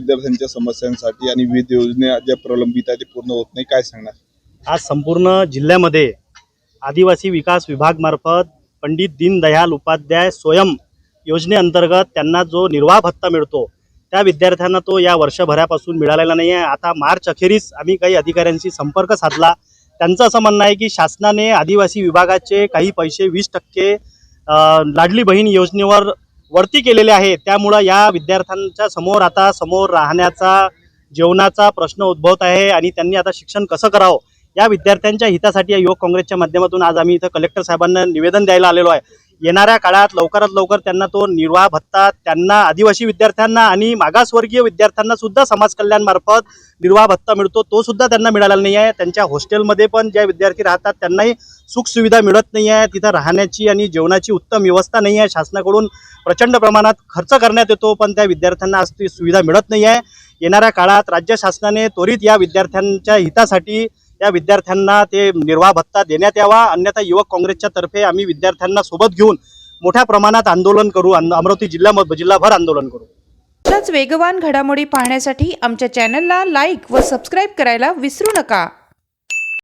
विद्यार्थ्यांच्या समस्यांसाठी आणि विविध योजना ज्या प्रलंबित आहेत ते पूर्ण होत नाही, काय सांगणार? आज संपूर्ण जिल्ह्यामध्ये आदिवासी विकास विभागामार्फत पंडित दीनदयाल उपाध्याय स्वयं योजनेअंतर्गत त्यांना जो निर्वाह भत्ता मिळतो त्या विद्यार्थ्यांना तो या वर्षभरापासून मिळालेला नाही आहे। आता मार्च अखेरीस आम्ही काही अधिकाऱ्यांशी संपर्क साधला। त्यांचं असं म्हणणं आहे की शासनाने आदिवासी विभागाचे काही पैसे 20% लाडली बहीण योजनेवर वरती केलेले आहे। त्यामुळे या विद्यार्थ्यांच्या समोर राहण्याचा जेवणाचा प्रश्न उद्भवत आहे आणि त्यांनी आता शिक्षण कसं करावं या विद्यार्थ्यांच्या हितासाठी या युवक काँग्रेसच्या माध्यमातून आज आम्ही इथं कलेक्टर साहेबांना निवेदन द्यायला आलेलो आहे। येणाऱ्या काळात लवकरात लवकर त्यांना तो निर्वाह भत्ता त्यांना आदिवासी विद्यार्थ्यांना आणि मागासवर्गीय विद्यार्थ्यांना सुद्धा समाज कल्याण मार्फत निर्वाह भत्ता मिळतो, तो सुद्धा त्यांना मिळालेला नाही आहे। त्यांच्या हॉस्टेलमध्ये पण जे विद्यार्थी राहतात त्यांनाही सुख सुविधा मिळत नाही आहे, तिथं राहण्याची आणि जेवणाची उत्तम व्यवस्था नाही आहे। शासनाकडून प्रचंड प्रमाणात खर्च करण्यात येतो पण त्या विद्यार्थ्यांना आज ती सुविधा मिळत नाही आहे। येणाऱ्या काळात राज्य शासनाने त्वरित या विद्यार्थ्यांच्या हितासाठी या विद्यार्थ्यांना ते निर्वाह भत्ता देण्यात यावा, अन्यथा युवक काँग्रेसच्या तर्फे आम्ही विद्यार्थ्यांना सोबत घेऊन मोठ्या प्रमाणात आंदोलन करू, अमरावती जिल्हाभर आंदोलन करू। अशाच वेगवान घडामोडी पाहण्यासाठी आमच्या चॅनलला लाईक व सबस्क्राईब करायला विसरू नका।